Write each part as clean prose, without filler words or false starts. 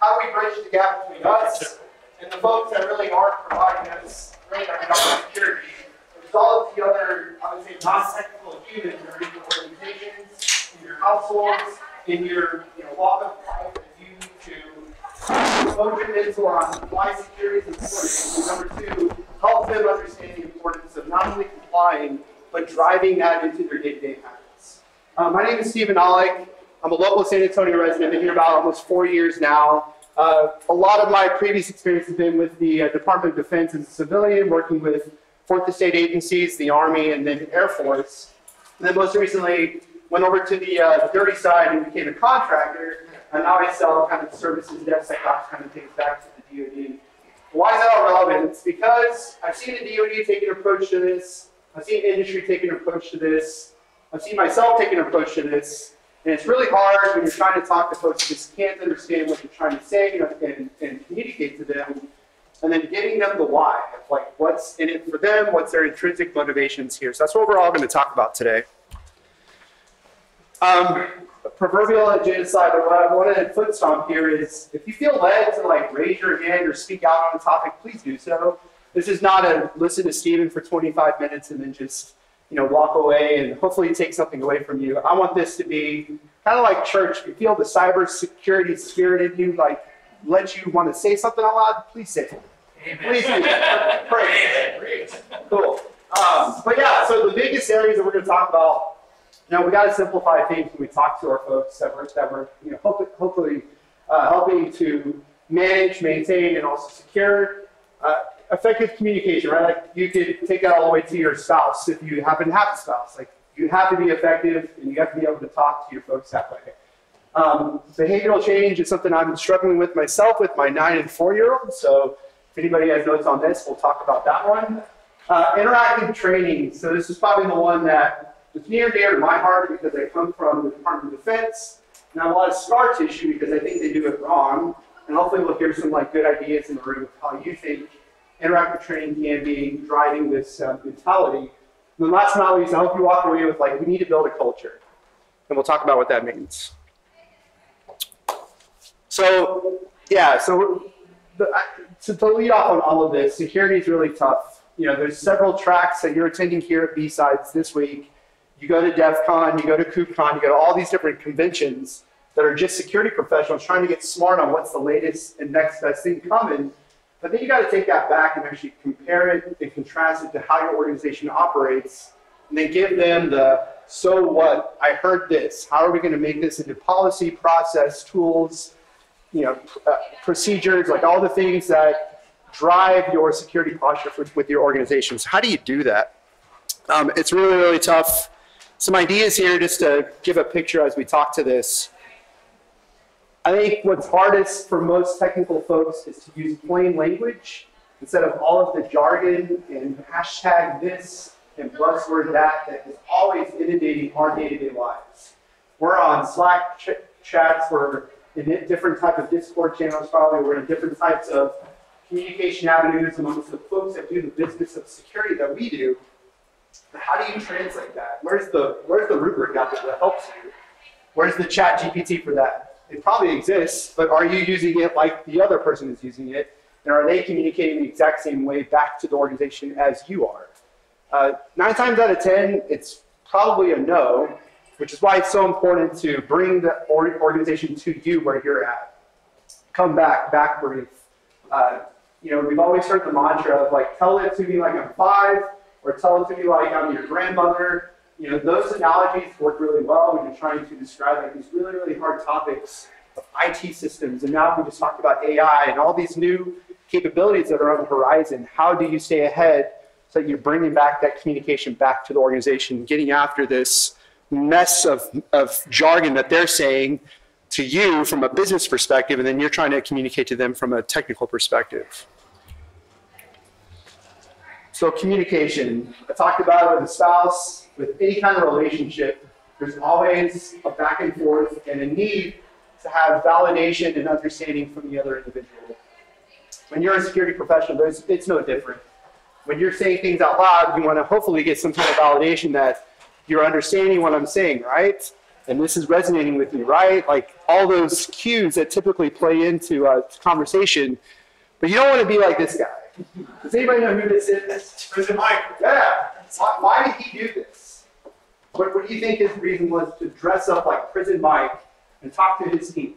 how we bridge the gap between us and the folks that really aren't providing us great economic security. There's all of the other, I would say, non-technical humans that are in your organizations, in your households, in your walk of life that you need to focus mentor on why security is important. And number two, help them understand the importance of not only complying, but driving that into their day-to-day habits. My name is Stephen Ollek. I'm a local San Antonio resident. I've been here about almost 4 years now. A lot of my previous experience has been with the Department of Defense as a civilian, working with fourth estate agencies, the Army, and then Air Force. And then most recently, went over to the dirty side and became a contractor. And now I sell kind of services, DevSecOps kind of things back to the DoD. Why is that all relevant? It's because I've seen the DoD take an approach to this. I've seen industry take an approach to this. I've seen myself take an approach to this. And it's really hard when you're trying to talk to folks who just can't understand what you're trying to say and communicate to them, and then giving them the why of like what's in it for them, what's their intrinsic motivations here. So that's what we're all going to talk about today. Proverbial agenda side, what I want to foot stomp here is if you feel led to like raise your hand or speak out on a topic, please do so. This is not a listen to Stephen for 25 minutes and then just walk away and hopefully take something away from you. I want this to be kind of like church. If you feel the cybersecurity spirit in you, like let you want to say something out loud, please say it. Amen. Please do. Pray. Cool. But yeah, so the biggest areas that we're going to talk about, we got to simplify things when we talk to our folks that we're hopefully helping to manage, maintain, and also secure. Effective communication, right? Like you could take that all the way to your spouse if you happen to have a spouse. Like you have to be effective and you have to be able to talk to your folks that way. Behavioral change is something I'm struggling with myself with my 9 and 4-year-old. So if anybody has notes on this, we'll talk about that one. Interactive training. So this is probably the one that is near and dear to my heart because I come from the Department of Defense and I have a lot of scar tissue because I think they do it wrong. And hopefully we'll hear some like good ideas in the room of how you think interactive training can be driving this mentality. And then last but not least, I hope you walk away with like, we need to build a culture. And we'll talk about what that means. So, yeah, so to lead off on all of this, security is really tough. There's several tracks that you're attending here at BSides this week. You go to DEF CON, you go to KubeCon, you go to all these different conventions that are just security professionals trying to get smart on what's the latest and next best thing coming. But then you got to take that back and actually compare it and contrast it to how your organization operates, and then give them the, so what, I heard this, how are we going to make this into policy, process, tools, procedures, like all the things that drive your security posture with your organizations. How do you do that? It's really, really tough. Some ideas here just to give a picture as we talk to this. I think what's hardest for most technical folks is to use plain language instead of all of the jargon and hashtag this and buzzword that is always inundating our day-to-day lives. We're on Slack chats, we're in different types of Discord channels probably, we're in different types of communication avenues amongst the folks that do the business of security that we do. How do you translate that? Where's the rubric out there that helps you? Where's the chat GPT for that? It probably exists, but are you using it like the other person is using it? And are they communicating the exact same way back to the organization as you are? 9 times out of 10, it's probably a no, which is why it's so important to bring the organization to you where you're at. Come back brief. We've always heard the mantra of like, tell it to me like I'm 5, or tell it to me like I'm your grandmother. Those analogies work really well when you're trying to describe like these really, really hard topics of IT systems. And now we just talked about AI and all these new capabilities that are on the horizon. How do you stay ahead so that you're bringing back that communication back to the organization, getting after this mess of jargon that they're saying to you from a business perspective, and then you're trying to communicate to them from a technical perspective. So communication, I talked about it with a spouse, with any kind of relationship, there's always a back and forth and a need to have validation and understanding from the other individual. When you're a security professional, it's no different. When you're saying things out loud, you want to hopefully get some kind of validation that you're understanding what I'm saying, right? And this is resonating with you, right? Like all those cues that typically play into conversation. But you don't want to be like this guy. Does anybody know who this is? Prison Mike. Yeah. Why did he do this? What do you think his reason was to dress up like Prison Mike and talk to his team?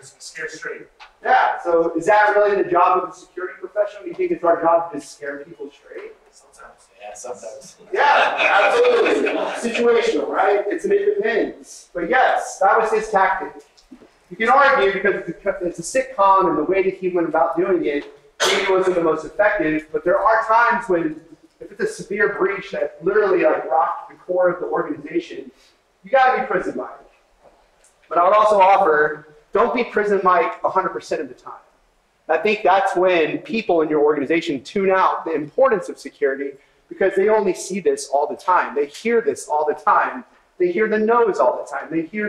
Scare straight. Yeah, so is that really the job of a security professional? Do you think it's our job to just scare people straight? Sometimes. Yeah, sometimes. Yeah, absolutely. Situational, right? It depends. But yes, that was his tactic. You can argue because it's a sitcom and the way that he went about doing it, maybe it wasn't the most effective, but there are times when if it's a severe breach that literally like rocked the core of the organization, you gotta be Prison Mike. But I would also offer, don't be Prison Mike 100% of the time. I think that's when people in your organization tune out the importance of security because they only see this all the time. They hear this all the time. They hear the no's all the time. They hear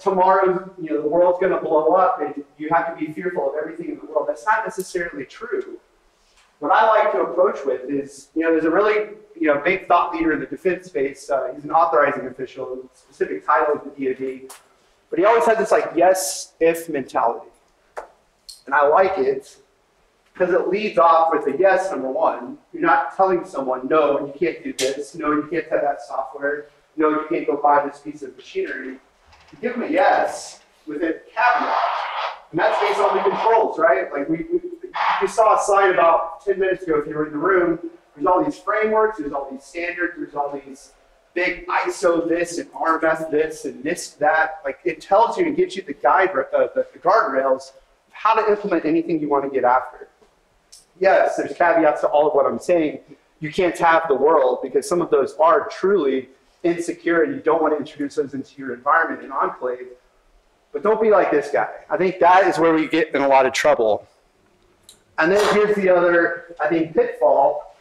tomorrow, the world's going to blow up and you have to be fearful of everything in the world. That's not necessarily true. What I like to approach with is, there's a really, big thought leader in the defense space. He's an authorizing official, specific title of the DoD. But he always had this like yes, if mentality. And I like it because it leads off with a yes, number one. You're not telling someone, no, you can't do this. No, you can't have that software. No, you can't go buy this piece of machinery. You give them a yes with a caveat. And that's based on the controls, right? Like you saw a slide about 10 minutes ago if you were in the room. There's all these frameworks, there's all these standards, there's all these big ISO this and RMS this and NIST that. Like it tells you and gives you the guardrails of how to implement anything you want to get after. Yes, there's caveats to all of what I'm saying. You can't have the world because some of those are truly insecure and you don't want to introduce those into your environment and enclave. But don't be like this guy. I think that is where we get in a lot of trouble. And then here's the other, I think, pitfall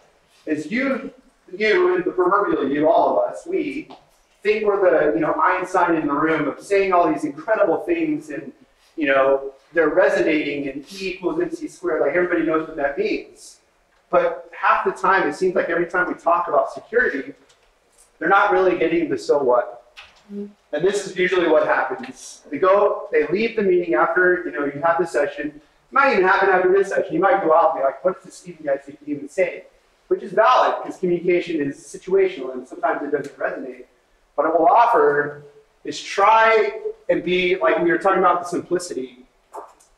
is you, the proverbial you, all of us, we think we're the, Einstein in the room of saying all these incredible things and, they're resonating and E equals MC squared, like everybody knows what that means. But half the time, it seems like every time we talk about security, they're not really getting the so what. And this is usually what happens. They leave the meeting after, you have the session. It might even happen after this session. You might go out and be like, what is this Stephen guy even saying? Which is valid, because communication is situational, and sometimes it doesn't resonate. What I will offer is try and be, like we were talking about the simplicity,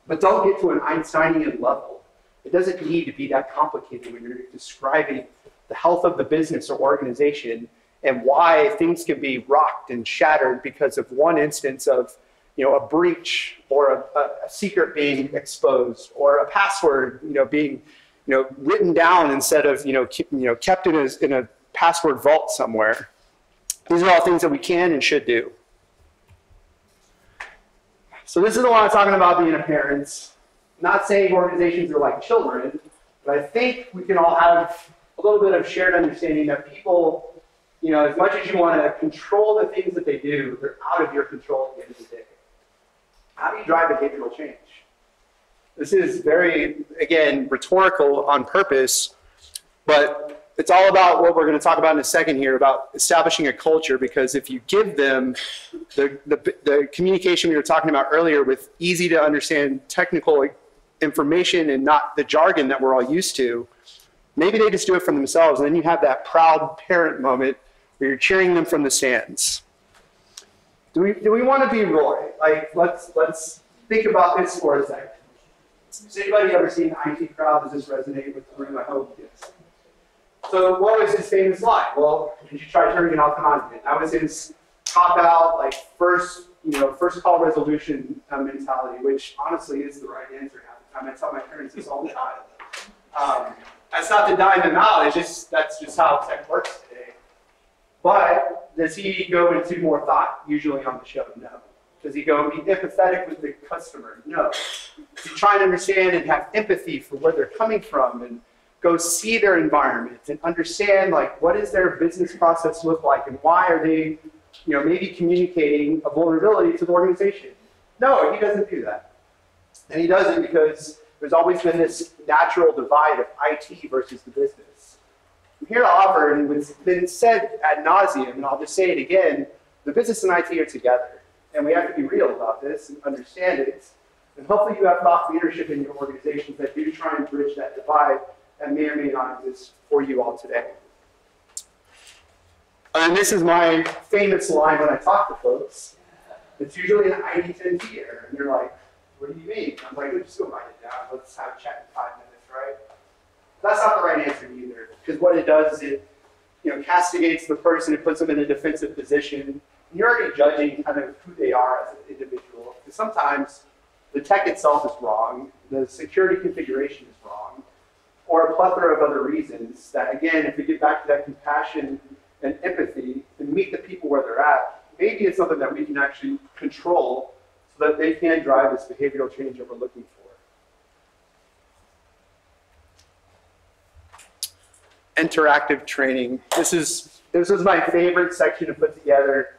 but don't get to an Einsteinian level. It doesn't need to be that complicated when you're describing the health of the business or organization and why things can be rocked and shattered because of one instance of a breach or a secret being exposed or a password being written down instead of kept in a password vault somewhere. These are all things that we can and should do. So this is the one I'm talking about being a parent. Not saying organizations are like children, but I think we can all have a little bit of shared understanding that people, as much as you want to control the things that they do, they're out of your control at the end of the day. How do you drive behavioral change? This is very, again, rhetorical on purpose, but it's all about what we're going to talk about in a second here, about establishing a culture, because if you give them the communication we were talking about earlier with easy to understand technical information and not the jargon that we're all used to, maybe they just do it for themselves, and then you have that proud parent moment where you're cheering them from the stands. Do we want to be Roy? Like, let's think about this for a second. Has anybody ever seen the IT crowd? Does this resonate with the room? I hope it does. So what was his famous line? Well, did you try turning it off and on again? That was his cop-out, like first call resolution mentality, which honestly is the right answer half the time. I tell my parents this all the time. That's not to dime them out. That's just how tech works today. But does he go into more thought usually on the show? No. Does he go and be empathetic with the customer? No. Does he try and understand and have empathy for where they're coming from and go see their environment and understand like what does their business process look like and why are they maybe communicating a vulnerability to the organization? No, he doesn't do that. And he does it because there's always been this natural divide of IT versus the business. I'm here to offer, and it's been said ad nauseum, and I'll just say it again, the business and IT are together, and we have to be real about this and understand it. And hopefully you have thought leadership in your organizations that do try and bridge that divide that may or may not exist for you all today. And this is my famous line when I talk to folks. It's usually an ID10 tier, and they're like, what do you mean? I'm like, just go write it down. Let's have a chat in 5 minutes, right? That's not the right answer either, because what it does is it castigates the person, it puts them in a defensive position. And you're already judging kind of who they are as an individual. Because sometimes the tech itself is wrong, the security configuration is wrong, or a plethora of other reasons that, again, if we get back to that compassion and empathy and meet the people where they're at, maybe it's something that we can actually control so that they can drive this behavioral change that we're looking for. Interactive training. This was my favorite section to put together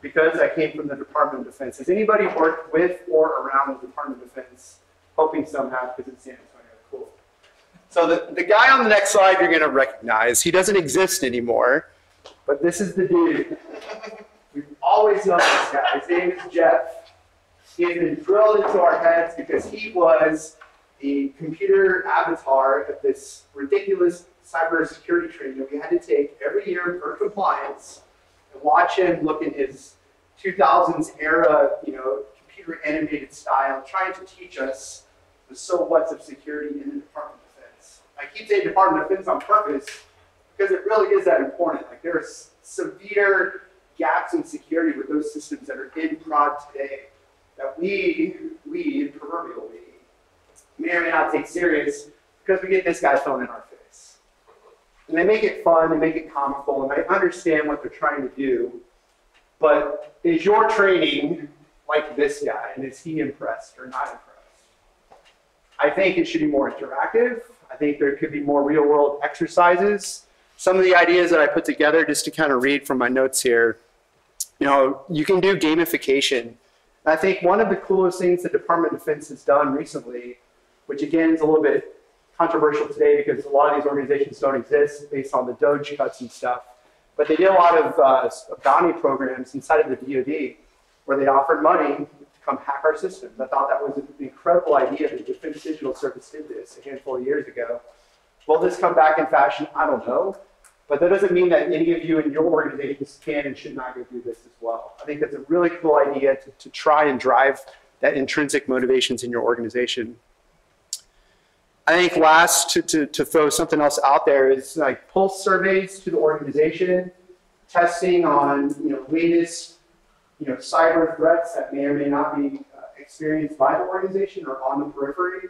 because I came from the Department of Defense. Has anybody worked with or around the Department of Defense? Hoping some have because it's San Antonio. Cool. So the guy on the next slide you're going to recognize. He doesn't exist anymore, but this is the dude. We've always known this guy. His name is Jeff. He has been drilled into our heads because he was the computer avatar of this ridiculous cybersecurity training that we had to take every year for compliance, and watch him look in his 2000s era, computer animated style, trying to teach us the so what's of security in the Department of Defense. I keep saying Department of Defense on purpose because it really is that important. Like there are severe gaps in security with those systems that are in prod today that we, proverbial we, may or may not take serious because we get this guy thrown in our face. And they make it fun, they make it comical, and I understand what they're trying to do, but is your training like this guy, and is he impressed or not impressed? I think it should be more interactive. I think there could be more real-world exercises. Some of the ideas that I put together, just to kind of read from my notes here, you can do gamification. I think one of the coolest things the Department of Defense has done recently, which again is a little bit controversial today because a lot of these organizations don't exist based on the Doge cuts and stuff, but they did a lot of bounty programs inside of the DoD where they offered money to come hack our systems. I thought that was an incredible idea. The Defense Digital Service did this a handful of years ago. Will this come back in fashion? I don't know. But that doesn't mean that any of you in your organizations can and should not go do this as well. I think that's a really cool idea to try and drive that intrinsic motivations in your organization. I think last, to throw something else out there is like pulse surveys to the organization, testing on latest cyber threats that may or may not be experienced by the organization or on the periphery.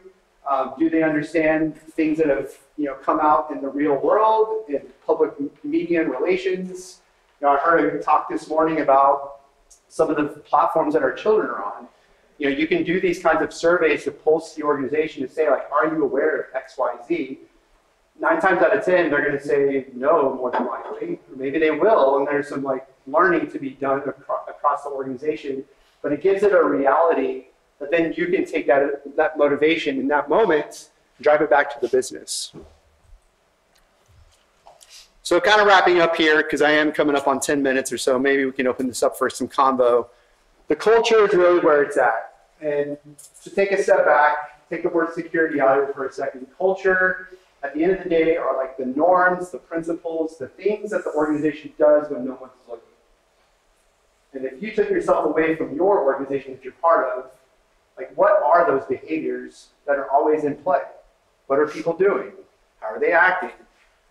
Do they understand things that have come out in the real world, in public media and relations? I heard a talk this morning about some of the platforms that our children are on. You can do these kinds of surveys to pulse the organization to say, like, are you aware of X, Y, Z? 9 times out of 10, they're going to say no, more than likely. Or maybe they will, and there's some learning to be done across the organization. But it gives it a reality that then you can take that motivation in that moment and drive it back to the business. So kind of wrapping up here, because I am coming up on 10 minutes or so, maybe we can open this up for some combo. The culture is really where it's at. And to take a step back, take the word security out of it for a second. Culture, at the end of the day, are like the norms, the principles, the things that the organization does when no one's looking. And if you took yourself away from your organization that you're part of, what are those behaviors that are always in play? What are people doing? How are they acting?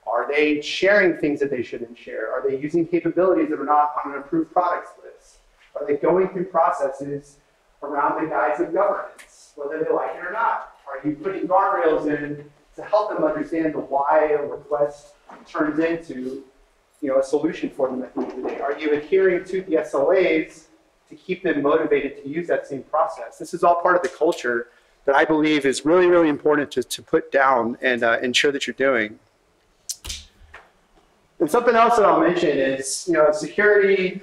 Are they sharing things that they shouldn't share? Are they using capabilities that are not on an approved products list? Are they going through processes around the guise of governance, whether they like it or not? Are you putting guardrails in to help them understand the why a request turns into a solution for them at the end of the day? Are you adhering to the SLAs to keep them motivated to use that same process? This is all part of the culture that I believe is really, really important to put down and ensure that you're doing. And something else that I'll mention is, security,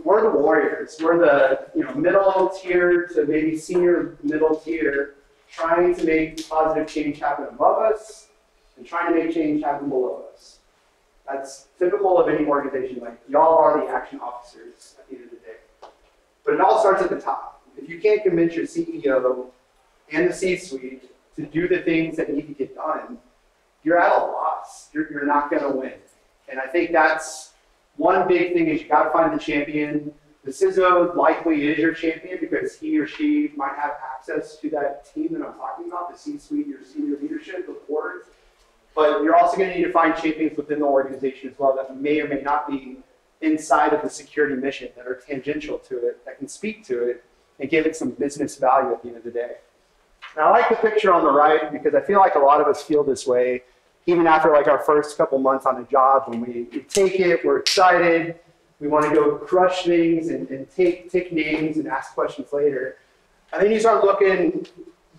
we're the warriors. We're the middle tier to maybe senior middle tier, trying to make positive change happen above us and trying to make change happen below us. That's typical of any organization. Y'all are the action officers at at the end of the day. But it all starts at the top. If you can't convince your CEO and the C-suite to do the things that need to get done, you're at a loss. You're not going to win. And I think that's one big thing is you got to find the champion. The CISO likely is your champion because he or she might have access to that team that I'm talking about, the C-suite, your senior leadership, the board. But you're also going to need to find champions within the organization as well that may or may not be inside of the security mission, that are tangential to it, that can speak to it, and give it some business value at the end of the day. And I like the picture on the right because I feel like a lot of us feel this way, even after like our first couple months on a job, when we take it, we're excited, we want to go crush things and take names and ask questions later. And then you start looking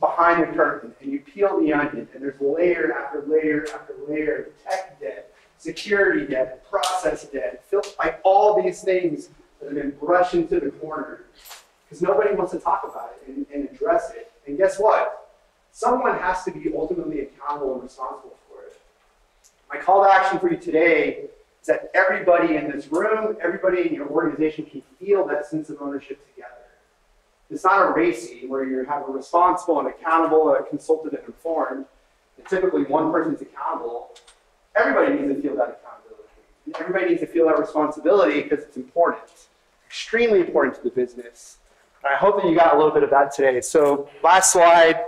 behind the curtain and you peel the onion and there's layer after layer after layer of tech debt, security debt, process debt, like all these things that have been brushed into the corner because nobody wants to talk about it and address it. And guess what? Someone has to be ultimately accountable and responsible for it. My call to action for you today is that everybody in this room, everybody in your organization can feel that sense of ownership together. It's not a racy where you have a responsible and accountable, a consulted and informed, and typically one person's accountable. Everybody needs to feel that accountability. And everybody needs to feel that responsibility because it's important, extremely important to the business. And I hope that you got a little bit of that today. So last slide,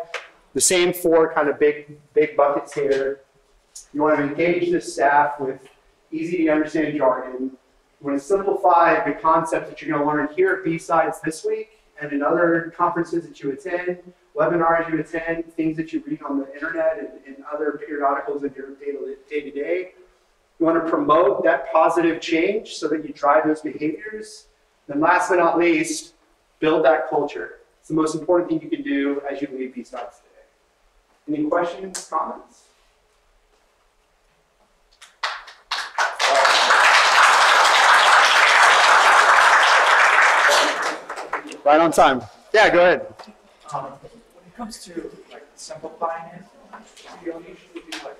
the same four kind of big buckets here. You want to engage the staff with easy to understand jargon. You want to simplify the concepts that you're going to learn here at BSides this week and in other conferences that you attend, webinars you attend, things that you read on the internet and other periodicals in your day-to-day. You want to promote that positive change so that you drive those behaviors. And last but not least, build that culture. It's the most important thing you can do as you leave BSides today. Any questions, comments? Right on time. Yeah, go ahead. When it comes to like simplifying it, do you usually do like